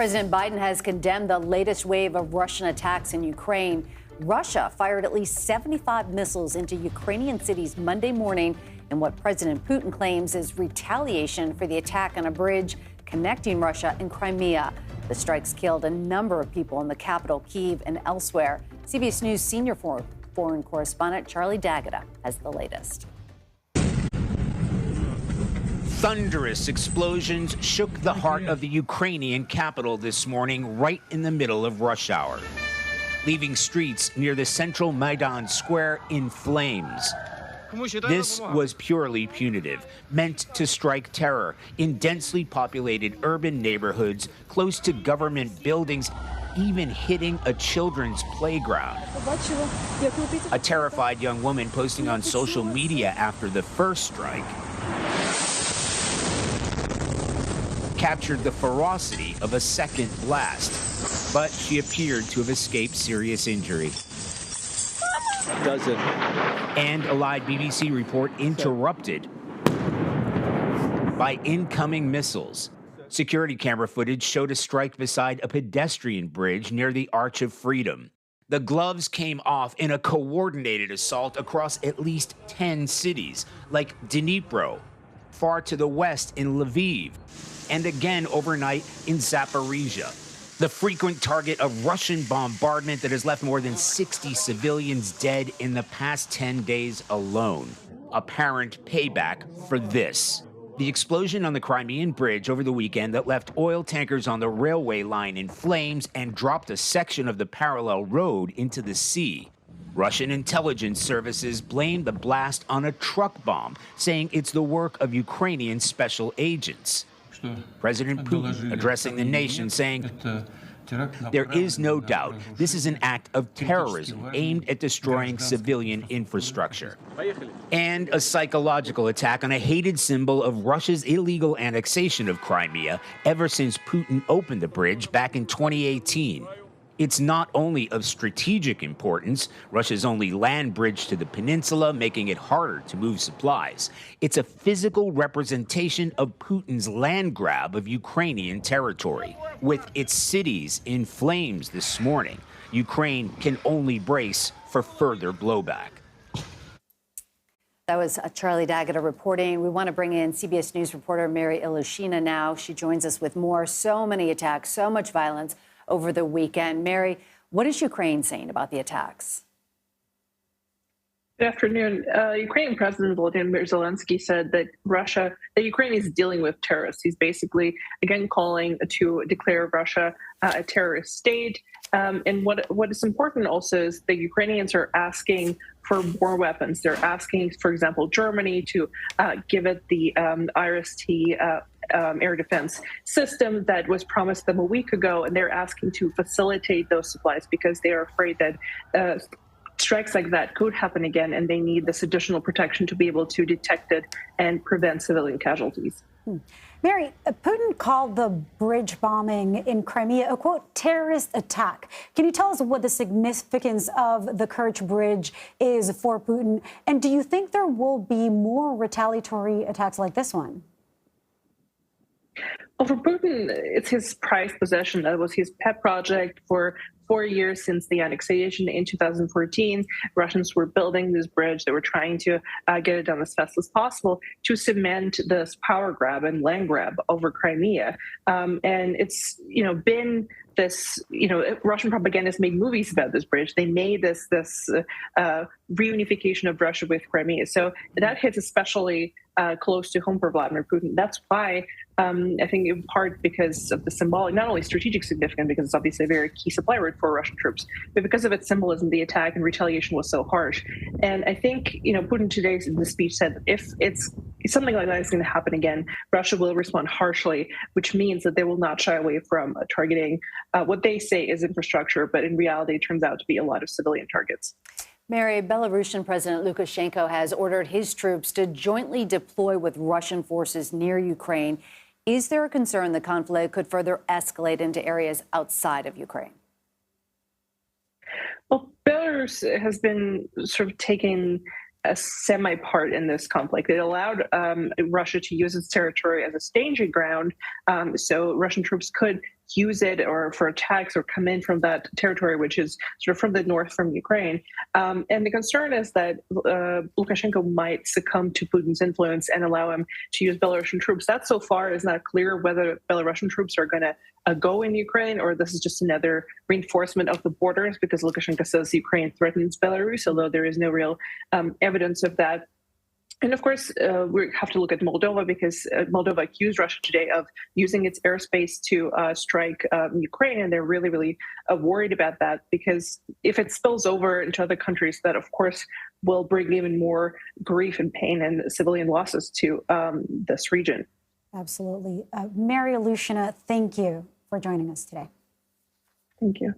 President Biden has condemned the latest wave of Russian attacks in Ukraine. Russia fired at least 75 missiles into Ukrainian cities Monday morning in what President Putin claims is retaliation for the attack on a bridge connecting Russia and Crimea. The strikes killed a number of people in the capital, Kyiv, and elsewhere. CBS News senior foreign correspondent Charlie D'Agata has the latest. Thunderous explosions shook the heart of the Ukrainian capital this morning, right in the middle of rush hour, leaving streets near the central Maidan Square in flames. This was purely punitive, meant to strike terror in densely populated urban neighborhoods close to government buildings, even hitting a children's playground. A terrified young woman posting on social media after the first strike captured the ferocity of a second blast, but she appeared to have escaped serious injury. And a live BBC report interrupted by incoming missiles. Security camera footage showed a strike beside a pedestrian bridge near the Arch of Freedom. The gloves came off in a coordinated assault across at least 10 cities, like Dnipro, far to the west in Lviv, and again overnight in Zaporizhia, the frequent target of Russian bombardment that has left more than 60 civilians dead in the past 10 days alone. Apparent payback for this. The explosion on the Crimean bridge over the weekend that left oil tankers on the railway line in flames and dropped a section of the parallel road into the sea. Russian intelligence services blamed the blast on a truck bomb, saying it's the work of Ukrainian special agents. President Putin addressing the nation saying, "There is no doubt this is an act of terrorism aimed at destroying civilian infrastructure." And a psychological attack on a hated symbol of Russia's illegal annexation of Crimea ever since Putin opened the bridge back in 2018. It's not only of strategic importance, Russia's only land bridge to the peninsula, making it harder to move supplies. It's a physical representation of Putin's land grab of Ukrainian territory. With its cities in flames this morning, Ukraine can only brace for further blowback. That was Charlie D'Agata reporting. We want to bring in CBS News reporter Mary Ilyushina now. She joins us with more. So many attacks, so much violence over the weekend. Mary, what is Ukraine saying about the attacks? Good afternoon. Ukrainian President Vladimir Zelensky said that Ukraine is dealing with terrorists. He's basically, again, calling to declare Russia a terrorist state. And what is important also is the Ukrainians are asking for more weapons. They're asking, for example, Germany to give it the IRIS-T air defense system that was promised them a week ago, and they're asking to facilitate those supplies because they are afraid that strikes like that could happen again, and they need this additional protection to be able to detect it and prevent civilian casualties. Mary, Putin called the bridge bombing in Crimea a, quote, terrorist attack. Can you tell us what the significance of the Kerch Bridge is for Putin? And do you think there will be more retaliatory attacks like this one? Well, for Putin, it's his prized possession. That was his pet project for 4 years since the annexation in 2014. Russians were building this bridge. They were trying to get it done as fast as possible to cement this power grab and land grab over Crimea. And it's, been this, Russian propagandists made movies about this bridge. They made this reunification of Russia with Crimea. So that hits especially close to home for Vladimir Putin. That's why I think in part because of the symbolic, not only strategic significance, because it's obviously a very key supply route for Russian troops, but because of its symbolism, the attack and retaliation was so harsh. And I think, Putin today in the speech said if something like that is going to happen again, Russia will respond harshly, which means that they will not shy away from targeting what they say is infrastructure, but in reality, it turns out to be a lot of civilian targets. Mary, Belarusian President Lukashenko has ordered his troops to jointly deploy with Russian forces near Ukraine. Is there a concern the conflict could further escalate into areas outside of Ukraine? Well, Belarus has been sort of taking a semi-part in this conflict. It allowed Russia to use its territory as a staging ground, so Russian troops could use it or for attacks or come in from that territory, which is sort of from the north from Ukraine. And the concern is that Lukashenko might succumb to Putin's influence and allow him to use Belarusian troops. That so far is not clear whether Belarusian troops are going to go in Ukraine, or this is just another reinforcement of the borders, because Lukashenko says Ukraine threatens Belarus, although there is no real evidence of that. And of course, we have to look at Moldova, because Moldova accused Russia today of using its airspace to strike Ukraine. And they're really, really worried about that, because if it spills over into other countries, that, of course, will bring even more grief and pain and civilian losses to this region. Absolutely. Mary Ilyushina, thank you for joining us today. Thank you.